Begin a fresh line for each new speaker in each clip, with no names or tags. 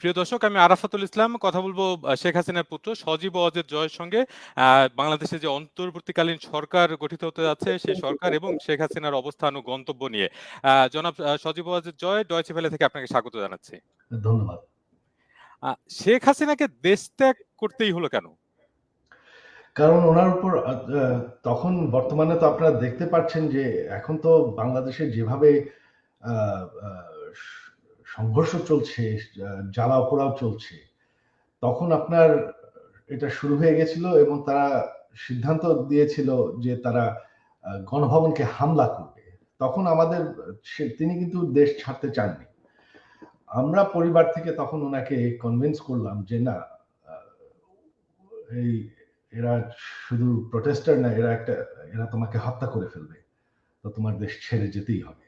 প্রিয় দর্শক, আমি আরাফাতুল ইসলাম কথা বলবো শেখ হাসিনার পুত্র সজীব ওয়াজেদ জয়ের সঙ্গে। বাংলাদেশে যে অন্তর্বর্তীকালীন সরকার গঠিত হতে যাচ্ছে সেই সরকার এবং শেখ হাসিনার অবস্থান ও গন্তব্য নিয়ে। জনাব সজীব ওয়াজেদ জয়, ডয়চে ভেলে থেকে আপনাকে স্বাগত জানাচ্ছি।
ধন্যবাদ।
শেখ হাসিনাকে দেশ ত্যাগ করতেই হলো কেন?
কারণ ওনার উপর তখন বর্তমানে তো আপনারা দেখতে পাচ্ছেন যে এখন তো বাংলাদেশে যেভাবে আহ, আহ, সংঘর্ষ চলছে, জ্বালাও পোড়াও চলছে, তখন আপনার এটা শুরু হয়ে গেছিল এবং তারা সিদ্ধান্ত দিয়েছিল যে তারা গণভবনকে হামলা করবে। তখন আমাদের তিনি কিন্তু দেশ ছাড়তে চাননি। আমরা পরিবার থেকে তখন ওনাকে কনভিন্স করলাম যে না, এই এরা শুধু প্রোটেস্টার না, এরা তোমাকে হত্যা করে ফেলবে, তো তোমার দেশ ছেড়ে যেতেই হবে।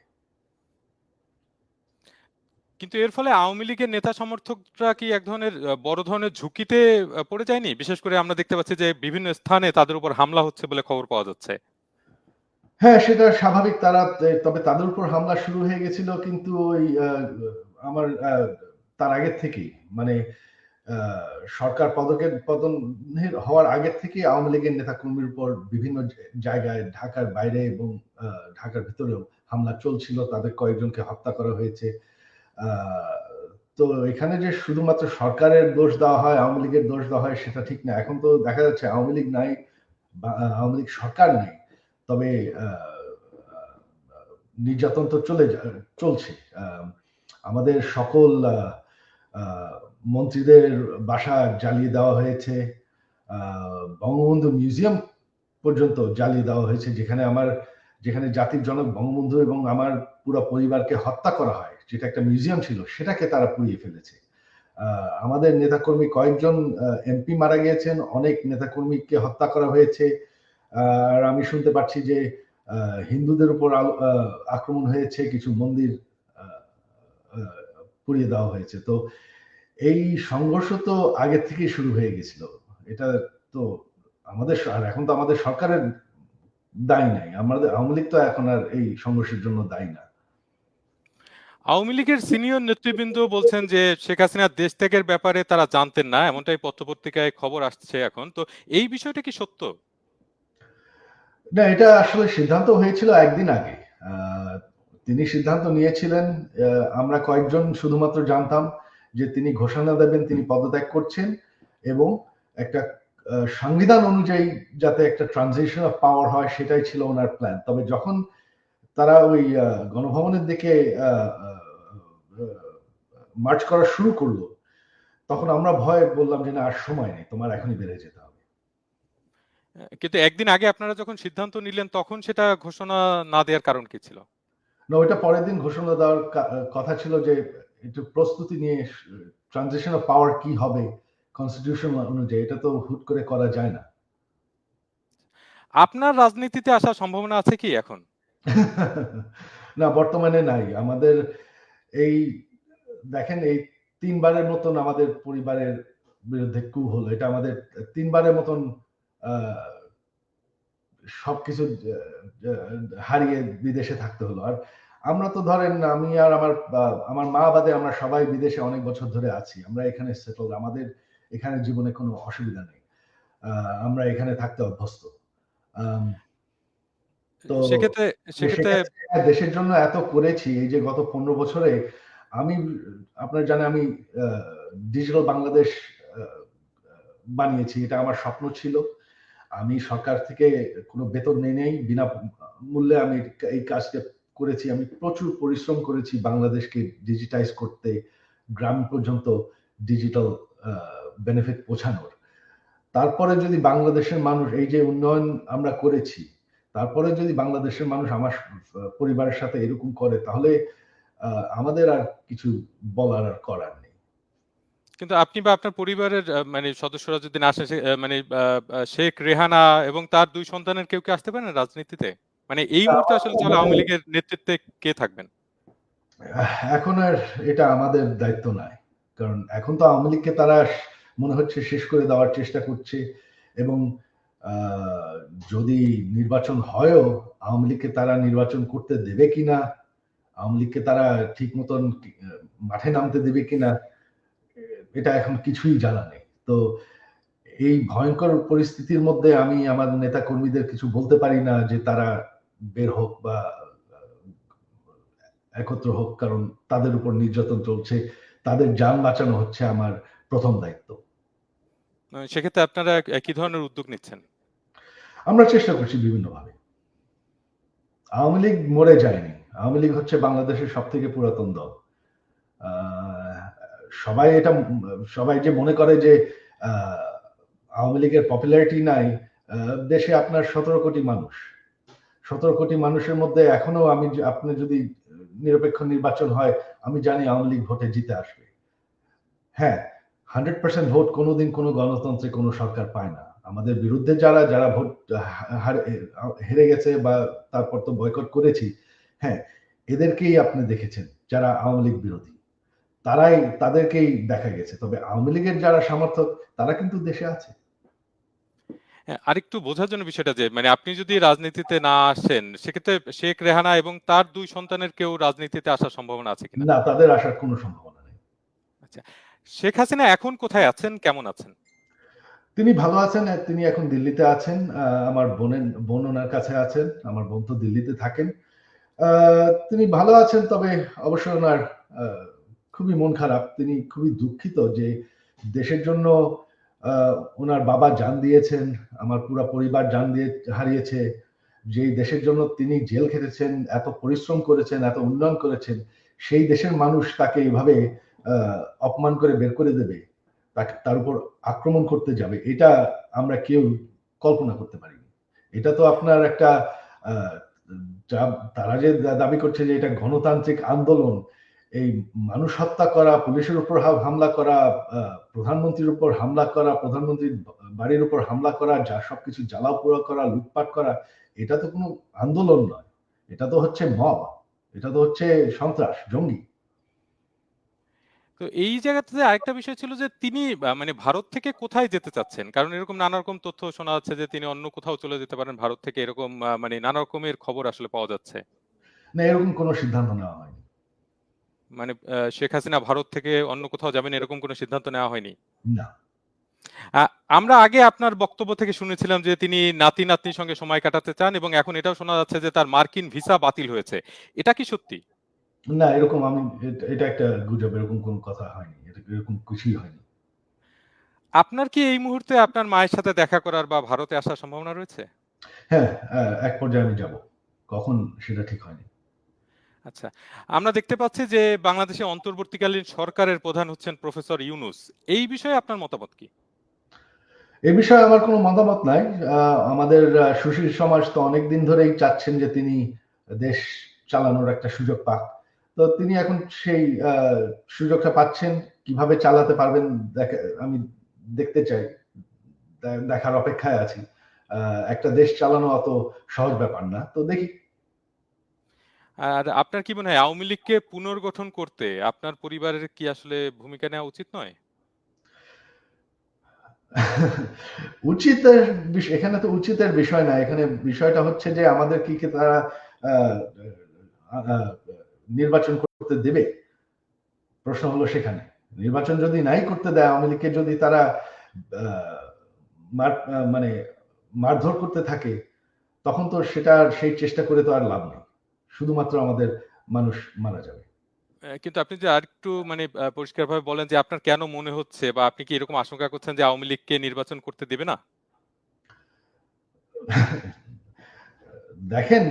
কিন্তু এর ফলে আওয়ামী লীগের নেতা সমর্থকরা কি এক ধরনের বড় ধরনের ঝুঁকিতে পড়ে যায়নি? বিশেষ করে আমরা দেখতে পাচ্ছি যে বিভিন্ন স্থানে তাদের উপর হামলা হচ্ছে বলে খবর পাওয়া যাচ্ছে।
হ্যাঁ, সেটা স্বাভাবিক। তবে তাদের উপর হামলা শুরু হয়ে গেছিল কিন্তু ওই আমার তার আগের থেকেই, মানে সরকার পতন হওয়ার আগের থেকে আওয়ামী লীগের নেতা কর্মীর উপর বিভিন্ন জায়গায়, ঢাকার বাইরে এবং ঢাকার ভিতরেও হামলা চলছিল। তাদের কয়েকজনকে হত্যা করা হয়েছে। তো এখানে যে শুধুমাত্র সরকারের দোষ দেওয়া হয়, আওয়ামী লীগের দোষ দেওয়া হয়, সেটা ঠিক না। এখন তো দেখা যাচ্ছে আওয়ামী লীগ নাই, আওয়ামী লীগ সরকার নেই, তবে নির্যাতন তো চলছে। আমাদের সকল মন্ত্রীদের বাসা জ্বালিয়ে দেওয়া হয়েছে, বঙ্গবন্ধু মিউজিয়াম পর্যন্ত জ্বালিয়ে দেওয়া হয়েছে, যেখানে জাতির জনক বঙ্গবন্ধু এবং আমার পুরো পরিবারকে হত্যা করা হয়, যেটা একটা মিউজিয়াম ছিল, সেটাকে তারা পুড়িয়ে ফেলেছে। আমাদের নেতাকর্মী কয়েকজন এমপি মারা গিয়েছেন, অনেক নেতাকর্মীকে হত্যা করা হয়েছে। আর আমি শুনতে পাচ্ছি যে হিন্দুদের উপর আক্রমণ হয়েছে, কিছু মন্দির পুড়িয়ে দেওয়া হয়েছে। তো এই সংঘর্ষ তো আগে থেকেই শুরু হয়ে গেছিল। এটা তো আর এখন তো আমাদের সরকারের দায়ী নাই, আমাদের আওয়ামী লীগ তো এখন আর এই সংঘর্ষের জন্য দায়ী না।
আওয়ামী লীগের সিনিয়র নেতৃবৃন্দ বলছেন যে শেখ হাসিনার দেশ ত্যাগের ব্যাপারে তারা জানতেন না, এমনটাই পত্রপত্রিকায় খবর আসছে এখন। তো এই বিষয়টা কি সত্য?
না, এটা আসলে সিদ্ধান্ত হয়েছিল একদিন আগে। তিনি সিদ্ধান্ত নিয়েছিলেন, আমরা কয়েকজন শুধুমাত্র জানতাম যে তিনি ঘোষণা দেবেন তিনি পদত্যাগ করছেন, এবং একটা সংবিধান অনুযায়ী যাতে একটা ট্রানজিশন অফ পাওয়ার হয়, সেটাই ছিল ওনার প্ল্যান। তবে যখন তারা ওই গণভবনের দিকে মার্চ করা শুরু করলো, তখন আমরা ভয়ে বললাম যে না, আর সময় নেই, তোমার এখনই বেড়ে যেতে হবে।
কিন্তু একদিন আগে আপনারা যখন সিদ্ধান্ত নিলেন তখন সেটা ঘোষণা না দেওয়ার কারণ কি ছিল?
না, ওইটা পরের দিন ঘোষণা দেওয়ার কথা ছিল, যে একটু প্রস্তুতি নিয়ে ট্রানজিশন অফ পাওয়ার কি হবে কনস্টিটিউশন অনুযায়ী, এটা তো হুট করে করা যায় না।
আপনার রাজনীতিতে আসার সম্ভাবনা আছে কি এখন?
না, বর্তমানে নাই। আমাদের এই দেখেন, এই ৩ বারের মতন আমাদের পরিবারের বিরুদ্ধে কু হলো। এটা আমাদের ৩ বারের মতন সবকিছু হারিয়ে বিদেশে থাকতে হলো। আর আমরা তো ধরেন, আমি আর আমার মা বাদে আমরা সবাই বিদেশে অনেক বছর ধরে আছি। আমরা এখানে সেটল, আমাদের এখানে জীবনে কোনো অসুবিধা নেই। আমরা এখানে থাকতে অভ্যস্ত। তো
সেক্ষেত্রে সেক্ষেত্রে
সেক্ষেত্রে দেশের জন্য এত করেছি এই যে গত 15 বছরে। আমি আপনারা জানেন, আমি ডিজিটাল বাংলাদেশ বানিয়েছি। এটা আমার স্বপ্ন ছিল। আমি সরকার থেকে কোনো বেতন নেই, বিনা মূল্যে আমি এই কাজটা করেছি। আমি প্রচুর পরিশ্রম করেছি বাংলাদেশকে ডিজিটাইজ করতে, গ্রাম পর্যন্ত ডিজিটাল বেনিফিট পৌঁছানোর। তারপরে যদি বাংলাদেশের মানুষ, এই যে উন্নয়ন আমরা করেছি, তারপরে যদি বাংলাদেশের মানুষ আমার পরিবারের সাথে এরকম করে, তাহলে আমাদের আর কিছু বলার আর করার নেই।
কিন্তু আপনি বা আপনার পরিবারের মানে সদস্যরা যদি না আসে, মানে শেখ রেহানা এবং তার ২ সন্তানের কেউ কি আসতে পারেন রাজনীতিতে? মানে এই মুহূর্তে আসলে তাহলে আওয়ামী লীগের নেতৃত্বে কে থাকবেন?
এখন আর এটা আমাদের দায়িত্ব নয়। কারণ এখন তো আওয়ামী লীগকে তারা মনে হচ্ছে শেষ করে দেওয়ার চেষ্টা করছে, এবং যদি নির্বাচন হয়ও, আওয়ামী লীগকে তারা নির্বাচন করতে দেবে কিনা, আওয়ামী লীগকে তারা ঠিক মতন মাঠে নামতে দেবে কিনা, এটা এখন কিছুই জানা নেই। তো এই ভয়ঙ্কর পরিস্থিতির মধ্যে আমি আমার নেতা কর্মীদের কিছু বলতে পারি না যে তারা বের হোক বা একত্র হোক, কারণ তাদের উপর নির্যাতন চলছে, তাদের যান বাঁচানো হচ্ছে আমার প্রথম দায়িত্ব।
সেক্ষেত্রে আপনারা কি ধরনের উদ্যোগ নিচ্ছেন?
আমরা চেষ্টা করছি বিভিন্নভাবে। আওয়ামী লীগ মরে যায়নি। আওয়ামী লীগ হচ্ছে বাংলাদেশের সবথেকে পুরাতন দল। সবাই এটা সবাই যে মনে করে যে আওয়ামী লীগের পপুলারিটি নাই, দেশে আপনার 17 কোটি মানুষ, 17 কোটি মানুষের মধ্যে এখনো আপনি যদি নিরপেক্ষ নির্বাচন হয়, আমি জানি আওয়ামী লীগ ভোটে জিতে আসবে। হ্যাঁ, 100% ভোট কোনোদিন কোনো গণতন্ত্রে কোনো সরকার পায় না। আমাদের বিরুদ্ধে যারা ভোট হেরে গেছে বা তারপর তো বয়কট করেছি, হ্যাঁ, এদেরকেই আপনি দেখেছেন যারা আওয়ামী লীগ বিরোধী, তাদেরকেই দেখা গেছে। তবে আওয়ামী লীগের যারা সমর্থক তারা কিন্তু দেশে আছে।
আরেকটু বোঝার জন্য বিষয়টা যে মানে আপনি যদি রাজনীতিতে না আসেন সেক্ষেত্রে শেখ রেহানা এবং তার 2 সন্তানের কেউ রাজনীতিতে আসার সম্ভাবনা আছে কিনা?
না, তাদের আসার কোনো সম্ভাবনা নেই।
আচ্ছা। শেখ হাসিনা এখন কোথায় আছেন? কেমন আছেন?
তিনি ভালো আছেন। তিনি এখন দিল্লিতে আছেন। আমার বোন ওনার কাছে আছেন। আমার বোন তো দিল্লিতে থাকেন। তিনি ভালো আছেন, তবে অবশ্যই ওনার খুবই মন খারাপ। তিনি খুবই দুঃখিত যে দেশের জন্য ওনার বাবা জান দিয়েছেন, আমার পুরা পরিবার জান দিয়ে হারিয়েছে। যেই দেশের জন্য তিনি জেল খেটেছেন, এত পরিশ্রম করেছেন, এত উন্নয়ন করেছেন, সেই দেশের মানুষ তাকে এভাবে অপমান করে বের করে দেবে, তার উপর আক্রমণ করতে যাবে, এটা আমরা কেউ কল্পনা করতে পারিনি। এটা তো আপনার একটা আহ, তারা যে দাবি করছে যে এটা গণতান্ত্রিক আন্দোলন, এই মানুষ হত্যা করা, পুলিশের উপর হামলা করা, প্রধানমন্ত্রীর উপর হামলা করা, প্রধানমন্ত্রীর বাড়ির উপর হামলা করা, যা সবকিছু জ্বালাও পোড়া করা, লুটপাট করা, এটা তো কোনো আন্দোলন নয়, এটা তো হচ্ছে মব, এটা তো হচ্ছে সন্ত্রাস, জঙ্গি।
তো এই জায়গাতে আরেকটা বিষয় ছিল যে তিনি মানে ভারত থেকে কোথায় যেতে চাচ্ছেন? কারণ এরকম নানা রকম তথ্য শোনা যাচ্ছে যে তিনি অন্য কোথাও চলে যেতে পারেন ভারত থেকে, এরকম মানে নানা রকমের খবর আসলে পাওয়া যাচ্ছে।
না, এরকম কোনো সিদ্ধান্ত নেওয়া হয়নি।
মানে শেখ হাসিনা ভারত থেকে অন্য কোথাও যাবেন এরকম কোনো সিদ্ধান্ত নেওয়া হয়নি?
না।
আ আমরা আগে আপনার বক্তব্য থেকে শুনেছিলাম যে তিনি নাতি-নাতনির সঙ্গে সময় কাটাতে চান এবং এখন এটাও শোনা যাচ্ছে যে তার মার্কিন ভিসা বাতিল হয়েছে। এটা কি সত্যি?
না, এরকম এটা একটা গুজব, এরকম কোনো কথা হয়নি, এরকম কিছুই হয়নি।
আপনার কি এই মুহূর্তে আপনার মায়ের সাথে দেখা করার বা ভারতে আসার সম্ভাবনা রয়েছে?
হ্যাঁ, এক পর্যায়ে আমি যাব, কখন সেটা ঠিক হয়নি।
আচ্ছা। আমরা দেখতে পাচ্ছি যে বাংলাদেশে অন্তর্বর্তীকালীন সরকারের প্রধান হচ্ছেন প্রফেসর ইউনূস। এই বিষয়ে আপনার মতামত কি?
এ বিষয়ে আমার কোনো মতামত নাই। আমাদের সুশীল সমাজ তো অনেকদিন ধরেই চাচ্ছেন যে তিনি দেশ চালানোর একটা সুযোগ পাক। তো তিনি এখন সেই সুযোগটা পাচ্ছেন। কিভাবে চালাতে পারবেন আমি দেখতে চাই। দেখার অপেক্ষায় আছি। একটা দেশ চালানো অত সহজ ব্যাপার না। তো দেখি।
আর আপনার কি মনে হয় আওয়ামী লীগকে পুনর্গঠন করতে আপনার পরিবারের কি আসলে ভূমিকা নেওয়া উচিত নয়?
উচিতের এখানে তো উচিতের বিষয় না। এখানে বিষয়টা হচ্ছে যে আমাদের কি তারা আহ, আহ, নির্বাচন করতে দেবে? প্রশ্ন হলো সেখানে। নির্বাচন যদি নাই করতে দেয়, আওয়ামী লীগকে যদি তারা আহ, মানে মারধর করতে থাকে, তখন তো সেই চেষ্টা করে তো আর লাভ নেই। শুধুমাত্র আমাদের মানুষ মারা যাবে।
কিন্তু আপনি যে আরেকটু মানে পরিষ্কারভাবে বলেন যে আপনার কেন মনে হচ্ছে বা আপনি কি এরকম আশঙ্কা করছেন যে আওয়ামী লীগকে নির্বাচন করতে দেবে না?
দেখেন,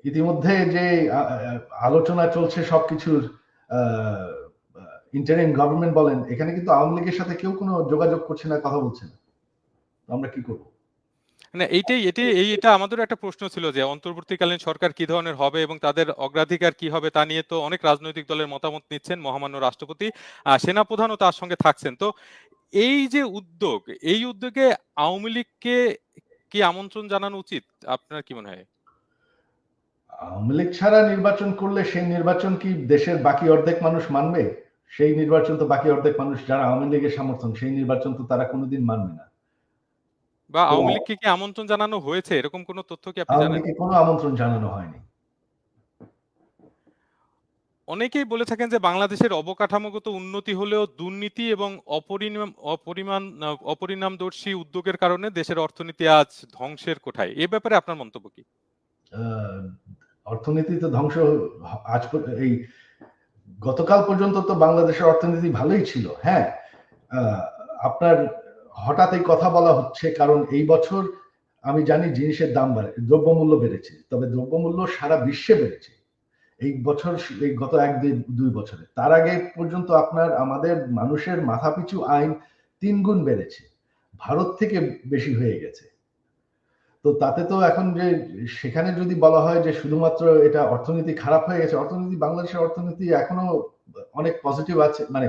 ইতিমধ্যে যে আলোচনা চলছে সবকিছুর, ইন্টারিম গভর্নমেন্ট বলেন, এখানে কিন্তু আওয়ামী লীগের সাথে কেউ কোনো যোগাযোগ করছে না, কথা বলছে না। তো আমরা কি করব?
না এটা আমাদেরও একটা প্রশ্ন ছিল যে অন্তর্বর্তীকালীন সরকার কি ধরনের হবে এবং তাদের অগ্রাধিকার কি হবে তা নিয়ে তো অনেক রাজনৈতিক দলের মতামত নিচ্ছেন মহামান্য রাষ্ট্রপতি, সেনাপ্রধানও তার সঙ্গে থাকছেন। তো এই যে উদ্যোগ, এই উদ্যোগে আওয়ামী লীগকে কি আমন্ত্রণ জানানো উচিত? আপনার কি মনে হয়?
আওয়ামী লীগ ছাড়া নির্বাচন করলে সেই নির্বাচন কি দেশের বাকি অর্ধেক মানুষ মানবে? সেই নির্বাচন তো বাকি অর্ধেক মানুষ যারা আওয়ামী লীগের সমর্থন, সেই নির্বাচন তো তারা কোনোদিন মানবে না।
বা
তো
আওয়ামী লীগকে কি আমন্ত্রণ জানানো হয়েছে? এরকম কোনো তথ্য কি আপনি
আওয়ামী
জানেন?
লীগকে কোনো আমন্ত্রণ জানানো হয়নি।
অনেকেই বলে থাকেন যে বাংলাদেশের অবকাঠামোগত উন্নতি হলেও দুর্নীতি এবং অপরিণামদর্শী উদ্যোগের কারণে দেশের অর্থনীতি আজ ধ্বংসের কোঠায়। এ ব্যাপারে আপনার মন্তব্য কি?
আহ, অর্থনীতি তো ধ্বংস এই গতকাল পর্যন্ত তো বাংলাদেশের অর্থনীতি ভালোই ছিল। হ্যাঁ, আহ, আপনার হঠাৎ এই কথা বলা হচ্ছে কারণ এই বছর আমি জানি জিনিসের দাম বাড়ে, দ্রব্যমূল্য বেড়েছে, তবে দ্রব্যমূল্য সারা বিশ্বে বেড়েছে এই বছর, এই গত এক দুই বছরে। তার আগে পর্যন্ত আমাদের মানুষের মাথাপিছু আয় 3 গুণ বেড়েছে, ভারত থেকে বেশি হয়ে গেছে। তো তাতে তো এখন যে সেখানে যদি বলা হয় যে শুধুমাত্র এটা অর্থনীতি খারাপ হয়ে গেছে, বাংলাদেশের অর্থনীতি এখনো অনেক পজিটিভ আছে। মানে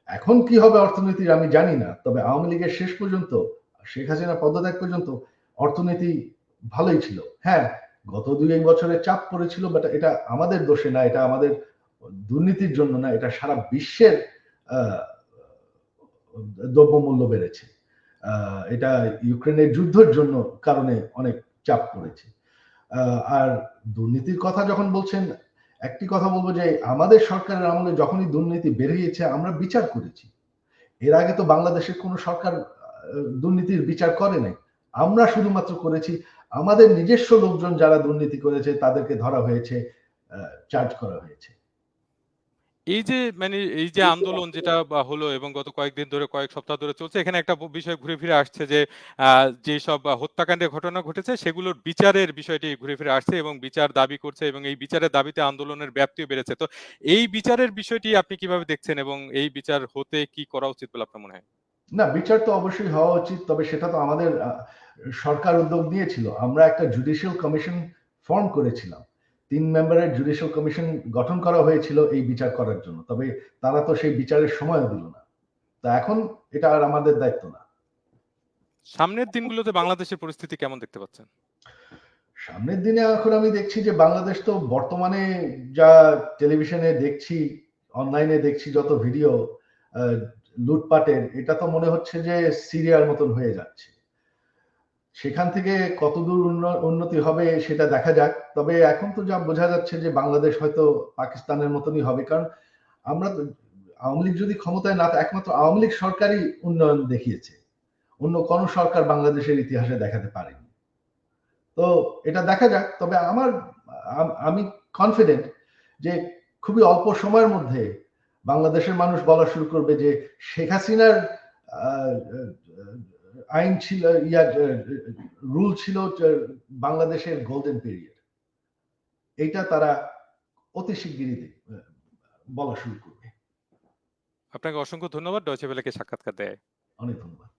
এখন কি হবে অর্থনীতির আমি জানি না, তবে আওয়ামী লীগের শেষ পর্যন্ত, শেখ হাসিনা পদত্যাগ পর্যন্ত অর্থনীতি ভালোই ছিল। হ্যাঁ, গত 2 বছরে চাপ পড়েছিল, বাট এটা আমাদের দোষে না, এটা আমাদের দুর্নীতির জন্য না, এটা সারা বিশ্বের আহ, দ্রব্যমূল্য বেড়েছে। এটা ইউক্রেনের যুদ্ধের জন্য কারণে অনেক চাপ পড়েছে। আর দুর্নীতির কথা যখন বলছেন, একটি কথা বলবো যে আমাদের সরকারের আমলে যখনই দুর্নীতি বেরিয়েছে আমরা বিচার করেছি। এর আগে তো বাংলাদেশের কোনো সরকার দুর্নীতির বিচার করে নাই। আমরা শুধুমাত্র করেছি, আমাদের নিজস্ব লোকজন যারা দুর্নীতি করেছে তাদেরকে ধরা হয়েছে, চার্জ করা হয়েছে।
এই যে আন্দোলন যেটা হলো এবং গত কয়েকদিন ধরে, কয়েক সপ্তাহ ধরে চলছে, এখানে একটা বিষয় ঘুরে ফিরে আসছে যে যেসব হত্যাকাণ্ডের ঘটনা ঘটেছে সেগুলোর বিচারের বিষয়টি ঘুরে ফিরে আসছে এবং বিচার দাবি করছে এবং এই বিচারের দাবিতে আন্দোলনের ব্যাপ্তিও বেড়েছে। তো এই বিচারের বিষয়টি আপনি কিভাবে দেখছেন এবং এই বিচার হতে কি করা উচিত বলে আপনার মনে হয়?
না, বিচার তো অবশ্যই হওয়া উচিত, তবে সেটা তো আমাদের সরকার উদ্যোগ নিয়েছিল। আমরা একটা জুডিশিয়াল কমিশন ফর্ম করেছিলাম, 3 মেম্বারের জুডিশিয়াল কমিশন গঠন করা হয়েছিল এই বিচার করার জন্য, তবে তারা তো সেই বিচারের সময়ও দিল না। তা এখন এটা আর আমাদের দায়িত্ব না।
সামনের দিনগুলোতে বাংলাদেশের পরিস্থিতি কেমন দেখতে পাচ্ছেন?
সামনের দিনে এখন আমি দেখছি যে বাংলাদেশ তো বর্তমানে যা টেলিভিশনে দেখছি, অনলাইনে দেখছি যত ভিডিও লুটপাটের, এটা তো মনে হচ্ছে যে সিরিয়ার মতন হয়ে যাচ্ছে। সেখান থেকে কতদূর উন্নতি হবে সেটা দেখা যাক। তবে এখন তো যা বোঝা যাচ্ছে যে বাংলাদেশ হয়তো পাকিস্তানের মতনই হবে, কারণ আমরা তো, আওয়ামী লীগ যদি ক্ষমতায় না, একমাত্র আওয়ামী লীগ সরকারই উন্নয়ন দেখিয়েছে, অন্য কোন সরকার বাংলাদেশের ইতিহাসে দেখাতে পারেনি। তো এটা দেখা যাক, তবে আমি কনফিডেন্ট যে খুবই অল্প সময়ের মধ্যে বাংলাদেশের মানুষ বলা শুরু করবে যে শেখ হাসিনার আইন ছিল, রুল ছিল বাংলাদেশের গোল্ডেন পিরিয়ড, এইটা তারা অতি শিগগিরই বলা শুরু করবে।
আপনাকে অসংখ্য ধন্যবাদ ডয়চে ভেলেকে সাক্ষাৎকার দেয়।
অনেক ধন্যবাদ।